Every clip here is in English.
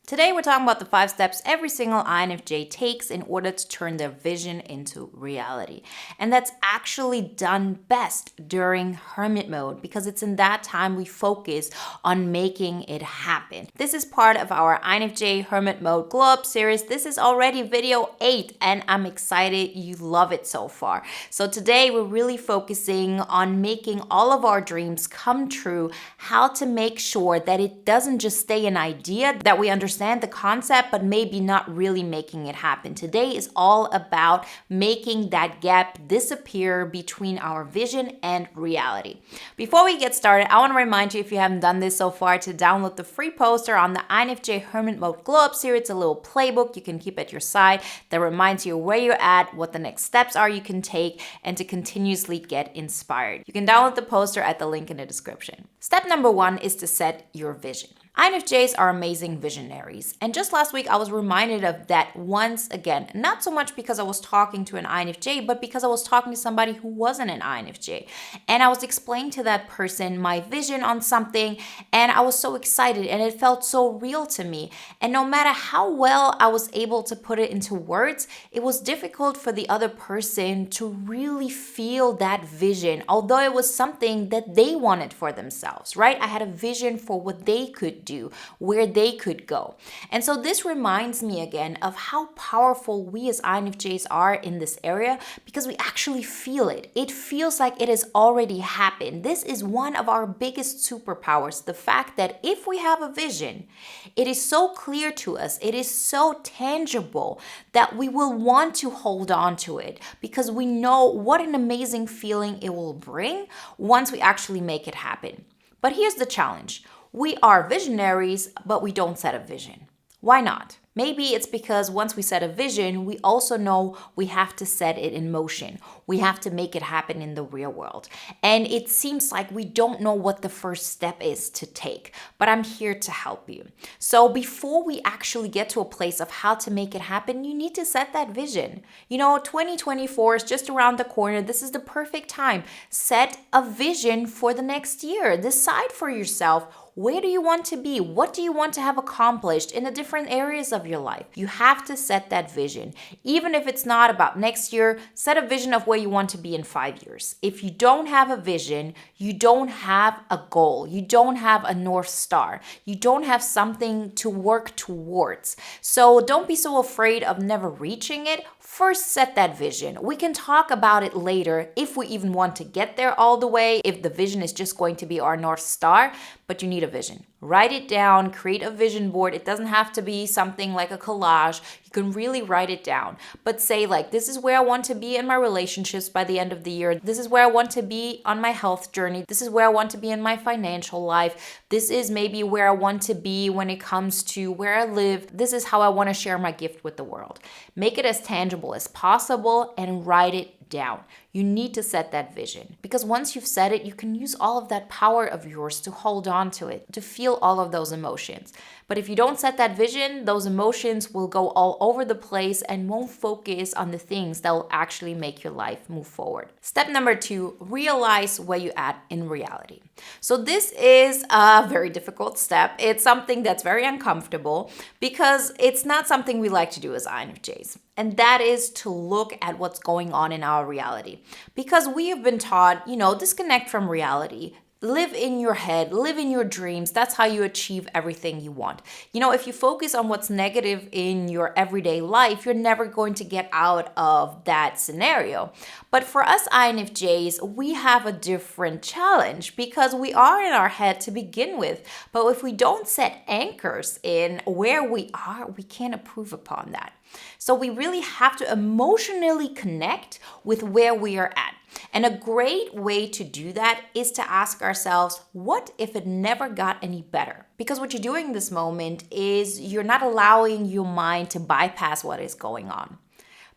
Today, we're talking about the 5 steps every single INFJ takes in order to turn their vision into reality. And that's actually done best during Hermit mode because it's in that time we focus on making it happen. This is part of our INFJ Hermit mode glow up series. This is already video 8 and I'm excited you love it so far. So today, we're really focusing on making all of our dreams come true, how to make sure that it doesn't just stay an idea, that we understand the concept, but maybe not really making it happen. Today is all about making that gap disappear between our vision and reality. Before we get started, I want to remind you, if you haven't done this so far, to download the free poster on the INFJ Hermit Mode Glow Up series. It's a little playbook you can keep at your side that reminds you where you're at, what the next steps are you can take, and to continuously get inspired. You can download the poster at the link in the description. Step number 1 is to set your vision. INFJs are amazing visionaries. And just last week, I was reminded of that once again, not so much because I was talking to an INFJ, but because I was talking to somebody who wasn't an INFJ. And I was explaining to that person my vision on something, and I was so excited, and it felt so real to me. And no matter how well I was able to put it into words, it was difficult for the other person to really feel that vision, although it was something that they wanted for themselves, right? I had a vision for what they could do, where they could go. And so this reminds me again of how powerful we as INFJs are in this area because we actually feel it. It feels like it has already happened. This is one of our biggest superpowers, the fact that if we have a vision, it is so clear to us, it is so tangible that we will want to hold on to it because we know what an amazing feeling it will bring once we actually make it happen. But here's the challenge. We are visionaries, but we don't set a vision. Why not? Maybe it's because once we set a vision, we also know we have to set it in motion. We have to make it happen in the real world. And it seems like we don't know what the first step is to take, but I'm here to help you. So before we actually get to a place of how to make it happen, you need to set that vision. 2024 is just around the corner. This is the perfect time. Set a vision for the next year. Decide for yourself, where do you want to be? What do you want to have accomplished in the different areas of your life? You have to set that vision. Even if it's not about next year, set a vision of where you want to be in 5 years. If you don't have a vision, you don't have a goal. You don't have a North Star. You don't have something to work towards. So don't be so afraid of never reaching it. First, set that vision. We can talk about it later if we even want to get there all the way, if the vision is just going to be our North Star, but you need a vision. Write it down, create a vision board. It doesn't have to be something like a collage. You can really write it down, but say this is where I want to be in my relationships by the end of the year. This is where I want to be on my health journey. This is where I want to be in my financial life. This is maybe where I want to be when it comes to where I live. This is how I want to share my gift with the world. Make it as tangible as possible and write it down. You need to set that vision because once you've set it, you can use all of that power of yours to hold on to it, to feel all of those emotions. But if you don't set that vision, those emotions will go all over the place and won't focus on the things that will actually make your life move forward. Step number 2, realize where you're at in reality. So this is a very difficult step. It's something that's very uncomfortable because it's not something we like to do as INFJs. And that is to look at what's going on in our reality. Because we have been taught, disconnect from reality. Live in your head, live in your dreams. That's how you achieve everything you want. If you focus on what's negative in your everyday life, you're never going to get out of that scenario. But for us INFJs, we have a different challenge because we are in our head to begin with. But if we don't set anchors in where we are, we can't improve upon that. So we really have to emotionally connect with where we are at. And a great way to do that is to ask ourselves, what if it never got any better? Because what you're doing in this moment is you're not allowing your mind to bypass what is going on.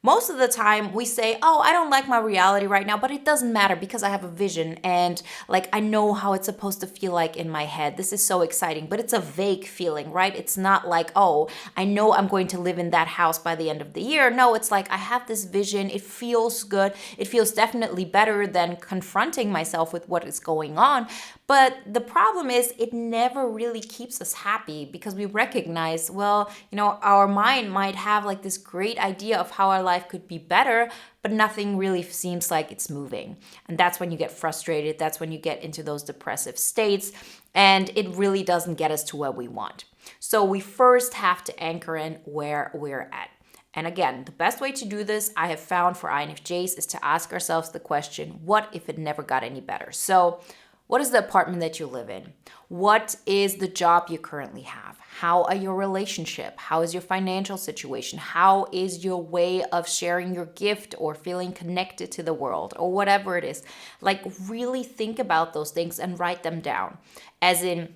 Most of the time we say, oh, I don't like my reality right now, but it doesn't matter because I have a vision and like I know how it's supposed to feel like in my head. This is so exciting, but it's a vague feeling, right? It's not like, oh, I know I'm going to live in that house by the end of the year. No, it's like I have this vision. It feels good. It feels definitely better than confronting myself with what is going on. But the problem is it never really keeps us happy because we recognize, well, our mind might have like this great idea of how our life could be better, but nothing really seems like it's moving. And that's when you get frustrated. That's when you get into those depressive states, and it really doesn't get us to where we want. So we first have to anchor in where we're at. And again, the best way to do this, I have found for INFJs, is to ask ourselves the question, what if it never got any better? So what is the apartment that you live in? What is the job you currently have? How are your relationship? How is your financial situation? How is your way of sharing your gift or feeling connected to the world or whatever it is? Like really think about those things and write them down. As in,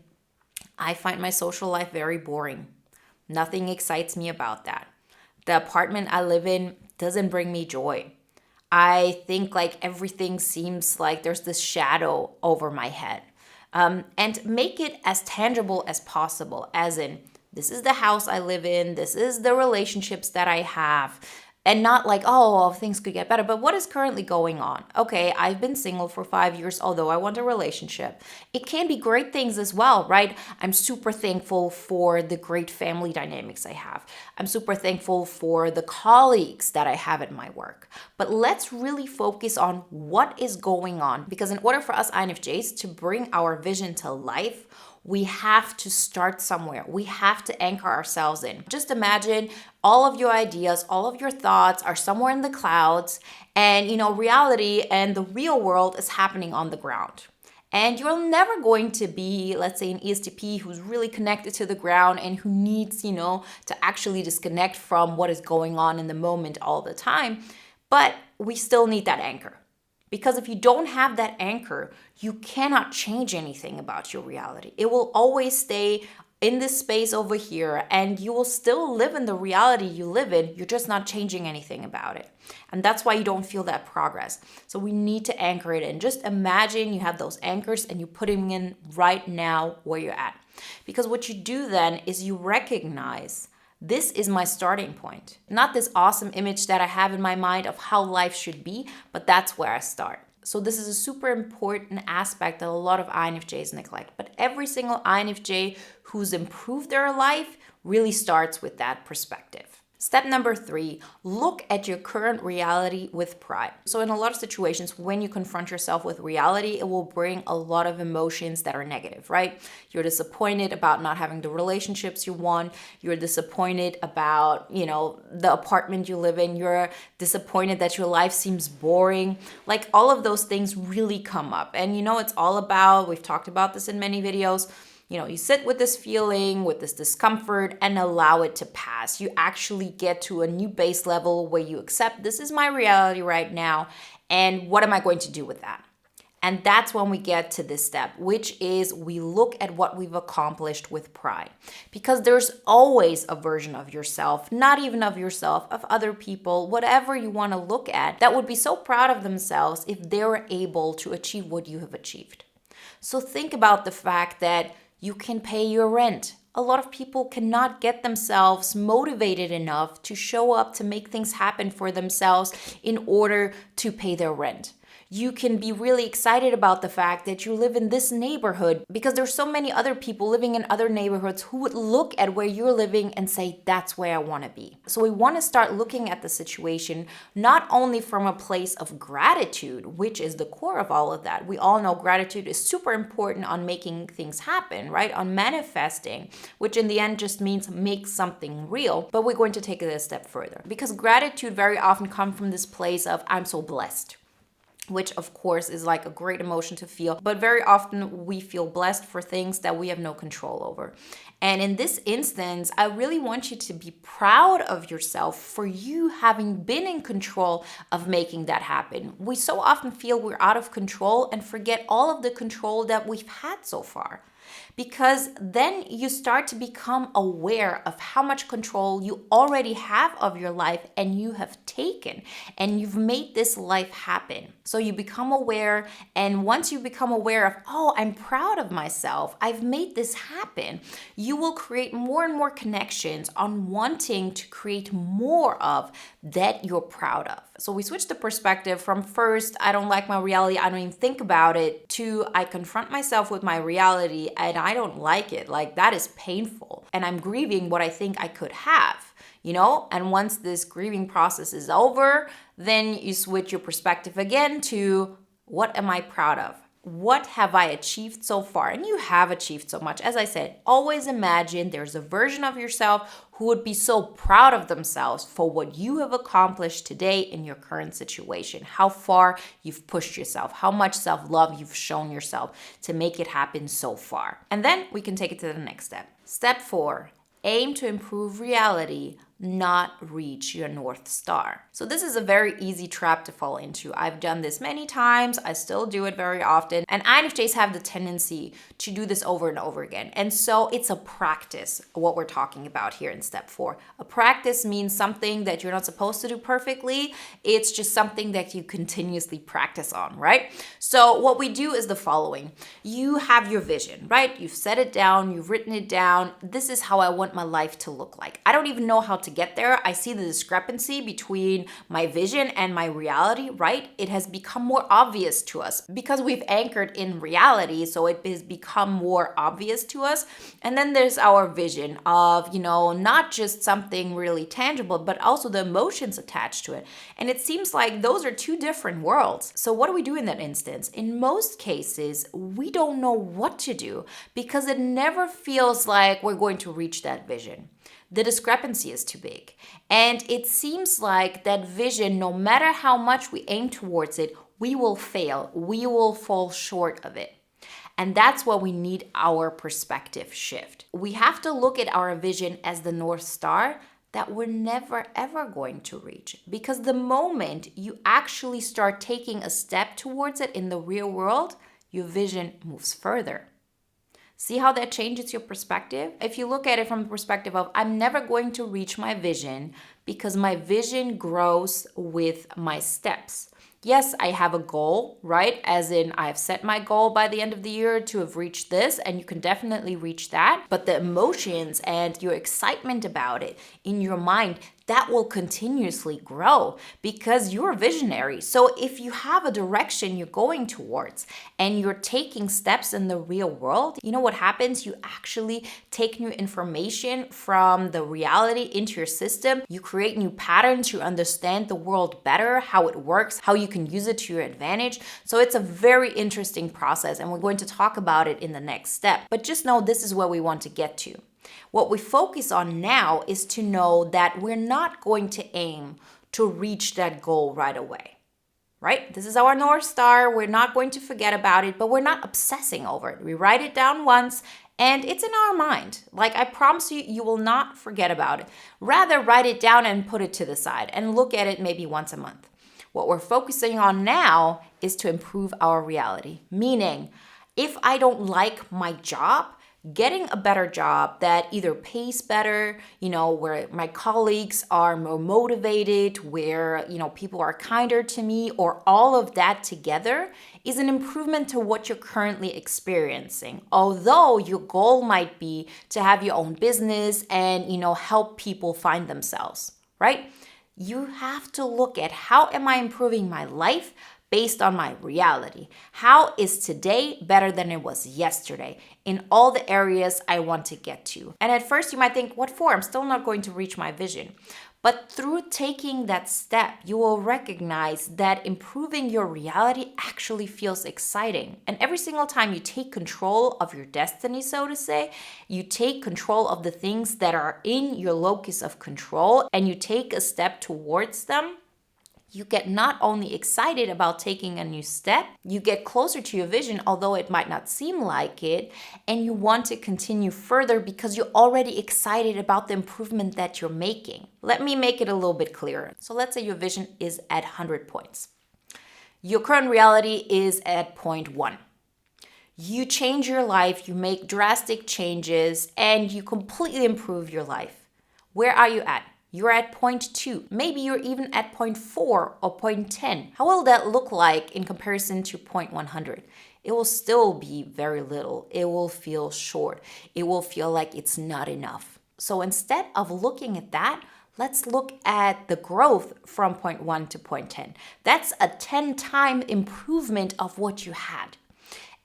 I find my social life very boring. Nothing excites me about that. The apartment I live in doesn't bring me joy. I think like everything seems like there's this shadow over my head. And make it as tangible as possible, as in, this is the house I live in, this is the relationships that I have. And not like, oh, well, things could get better, but what is currently going on? Okay, I've been single for 5 years, although I want a relationship. It can be great things as well, right? I'm super thankful for the great family dynamics I have. I'm super thankful for the colleagues that I have at my work. But let's really focus on what is going on, because in order for us INFJs to bring our vision to life, we have to start somewhere. We have to anchor ourselves in. Just imagine all of your ideas, all of your thoughts are somewhere in the clouds, and reality and the real world is happening on the ground. And you're never going to be, let's say, an ESTP who's really connected to the ground and who needs, to actually disconnect from what is going on in the moment all the time. But we still need that anchor. Because if you don't have that anchor, you cannot change anything about your reality. It will always stay in this space over here, and you will still live in the reality you live in. You're just not changing anything about it. And that's why you don't feel that progress. So we need to anchor it in. Just imagine you have those anchors and you put them in right now where you're at. Because what you do then is you recognize, this is my starting point. Not this awesome image that I have in my mind of how life should be, but that's where I start. So this is a super important aspect that a lot of INFJs neglect. But every single INFJ who's improved their life really starts with that perspective. Step number 3, look at your current reality with pride. So in a lot of situations, when you confront yourself with reality, it will bring a lot of emotions that are negative, right? You're disappointed about not having the relationships you want. You're disappointed about, the apartment you live in. You're disappointed that your life seems boring. Like all of those things really come up. And it's all about, we've talked about this in many videos, you sit with this feeling, with this discomfort, and allow it to pass. You actually get to a new base level where you accept, this is my reality right now, and what am I going to do with that? And that's when we get to this step, which is we look at what we've accomplished with pride. Because there's always a version of yourself, not even of yourself, of other people, whatever you want to look at, that would be so proud of themselves if they were able to achieve what you have achieved. So think about the fact that you can pay your rent. A lot of people cannot get themselves motivated enough to show up to make things happen for themselves in order to pay their rent. You can be really excited about the fact that you live in this neighborhood because there's so many other people living in other neighborhoods who would look at where you're living and say, that's where I want to be. So we want to start looking at the situation not only from a place of gratitude, which is the core of all of that. We all know gratitude is super important on making things happen, right? On manifesting, which in the end just means make something real. But we're going to take it a step further because gratitude very often comes from this place of I'm so blessed, which of course is like a great emotion to feel. But very often we feel blessed for things that we have no control over. And in this instance, I really want you to be proud of yourself for you having been in control of making that happen. We so often feel we're out of control and forget all of the control that we've had so far. because then you start to become aware of how much control you already have of your life and you have taken, and you've made this life happen. So you become aware, and once you become aware of, oh, I'm proud of myself, I've made this happen, you will create more and more connections on wanting to create more of that you're proud of. So we switch the perspective from first, I don't like my reality, I don't even think about it, to I confront myself with my reality and I don't like it. Like, that is painful. And I'm grieving what I think I could have, And once this grieving process is over, then you switch your perspective again to what am I proud of? What have I achieved so far? And you have achieved so much. As I said, always imagine there's a version of yourself who would be so proud of themselves for what you have accomplished today in your current situation, how far you've pushed yourself, how much self-love you've shown yourself to make it happen so far. And then we can take it to the next step. Step 4, aim to improve reality, not reach your North Star. So this is a very easy trap to fall into. I've done this many times. I still do it very often. And INFJs have the tendency to do this over and over again. And so it's a practice, what we're talking about here in step 4. A practice means something that you're not supposed to do perfectly. It's just something that you continuously practice on, right? So what we do is the following. You have your vision, right? You've set it down, you've written it down. This is how I want my life to look like. I don't even know how to get there. I see the discrepancy between my vision and my reality, right? It has become more obvious to us because we've anchored in reality, so it has become more obvious to us. And then there's our vision of, not just something really tangible, but also the emotions attached to it. And it seems like those are two different worlds. So what do we do in that instance? In most cases, we don't know what to do because it never feels like we're going to reach that vision. The discrepancy is too big. And it seems like that vision, no matter how much we aim towards it, we will fail. We will fall short of it. And that's why we need our perspective shift. We have to look at our vision as the North Star that we're never ever going to reach. Because the moment you actually start taking a step towards it in the real world, your vision moves further. See how that changes your perspective? If you look at it from the perspective of, I'm never going to reach my vision because my vision grows with my steps. Yes, I have a goal, right? As in, I've set my goal by the end of the year to have reached this, and you can definitely reach that. But the emotions and your excitement about it in your mind, that will continuously grow because you're visionary. So if you have a direction you're going towards and you're taking steps in the real world, you know what happens? You actually take new information from the reality into your system. You create new patterns. You understand the world better, how it works, how you can use it to your advantage. So it's a very interesting process, and we're going to talk about it in the next step. But just know this is where we want to get to. What we focus on now is to know that we're not going to aim to reach that goal right away, right? This is our North Star. We're not going to forget about it, but we're not obsessing over it. We write it down once and it's in our mind. Like, I promise you, you will not forget about it. Rather, write it down and put it to the side and look at it maybe once a month. What we're focusing on now is to improve our reality. Meaning, if I don't like my job, getting a better job that either pays better, where my colleagues are more motivated, where, people are kinder to me, or all of that together is an improvement to what you're currently experiencing. Although your goal might be to have your own business and, help people find themselves, right? You have to look at, how am I improving my life based on my reality? How is today better than it was yesterday in all the areas I want to get to? And at first you might think, what for? I'm still not going to reach my vision. But through taking that step, you will recognize that improving your reality actually feels exciting. And every single time you take control of your destiny, so to say, you take control of the things that are in your locus of control and you take a step towards them, you get not only excited about taking a new step, you get closer to your vision, although it might not seem like it, and you want to continue further because you're already excited about the improvement that you're making. Let me make it a little bit clearer. So let's say your vision is at 100 points. Your current reality is at point 1. You change your life, you make drastic changes, and you completely improve your life. Where are you at? You're at point 2. Maybe you're even at point 4 or point 10. How will that look like in comparison to point 100? It will still be very little. It will feel short. It will feel like it's not enough. So instead of looking at that, let's look at the growth from point 1 to point 10. That's a 10-time improvement of what you had.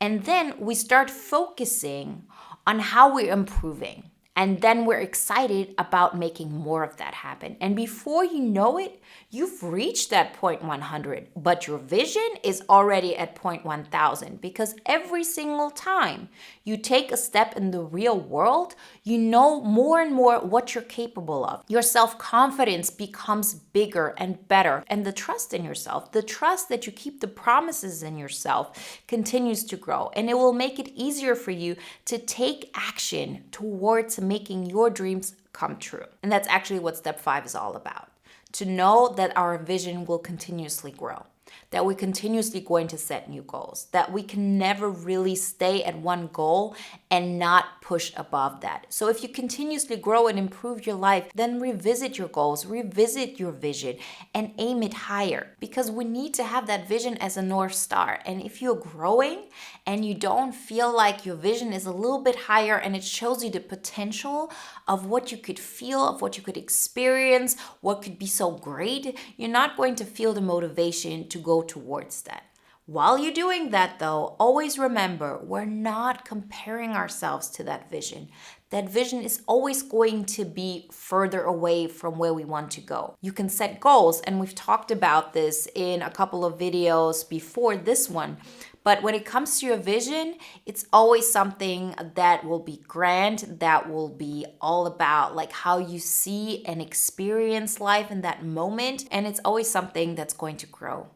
And then we start focusing on how we're improving. And then we're excited about making more of that happen. And before you know it, you've reached that point 100, but your vision is already at point 1000, because every single time you take a step in the real world, you know more and more what you're capable of. Your self-confidence becomes bigger and better. And the trust in yourself, the trust that you keep the promises in yourself, continues to grow. And it will make it easier for you to take action towards making your dreams come true. And that's actually what step 5 is all about. To know that our vision will continuously grow, that we're continuously going to set new goals, that we can never really stay at one goal and not push above that. So if you continuously grow and improve your life, then revisit your goals, revisit your vision, and aim it higher, because we need to have that vision as a North Star. And if you're growing and you don't feel like your vision is a little bit higher and it shows you the potential of what you could feel, of what you could experience, what could be so great, you're not going to feel the motivation to go towards that. While you're doing that though, always remember, we're not comparing ourselves to that vision. That vision is always going to be further away from where we want to go. You can set goals, and we've talked about this in a couple of videos before this one. But when it comes to your vision, it's always something that will be grand, that will be all about like how you see and experience life in that moment. And it's always something that's going to grow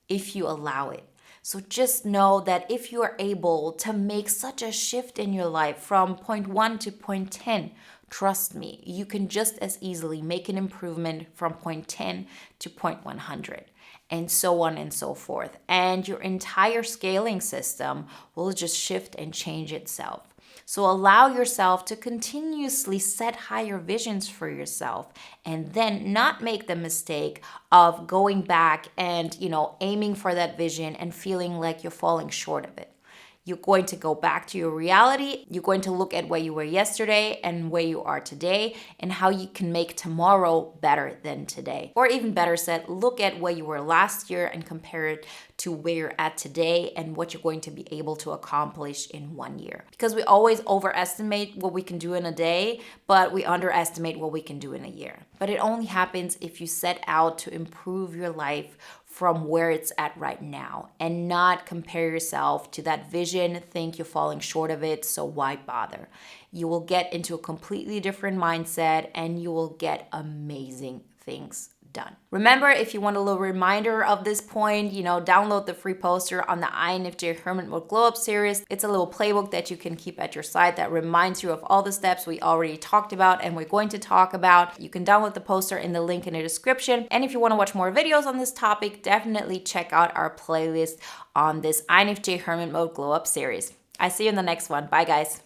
if you allow it. So just know that if you are able to make such a shift in your life from point 1 to point 10, trust me, you can just as easily make an improvement from point 10 to point 100. And so on and so forth. And your entire scaling system will just shift and change itself. So allow yourself to continuously set higher visions for yourself, and then not make the mistake of going back and, aiming for that vision and feeling like you're falling short of it. You're going to go back to your reality. You're going to look at where you were yesterday and where you are today, and how you can make tomorrow better than today. Or even better said, look at where you were last year and compare it to where you're at today and what you're going to be able to accomplish in 1 year. Because we always overestimate what we can do in a day, but we underestimate what we can do in a year. But it only happens if you set out to improve your life from where it's at right now, and not compare yourself to that vision, think you're falling short of it, so why bother? You will get into a completely different mindset, and you will get amazing things done. Remember, if you want a little reminder of this point, download the free poster on the INFJ Hermit Mode Glow Up series. It's a little playbook that you can keep at your side that reminds you of all the steps we already talked about and we're going to talk about. You can download the poster in the link in the description. And if you want to watch more videos on this topic, definitely check out our playlist on this INFJ Hermit Mode Glow Up series. I see you in the next one. Bye, guys.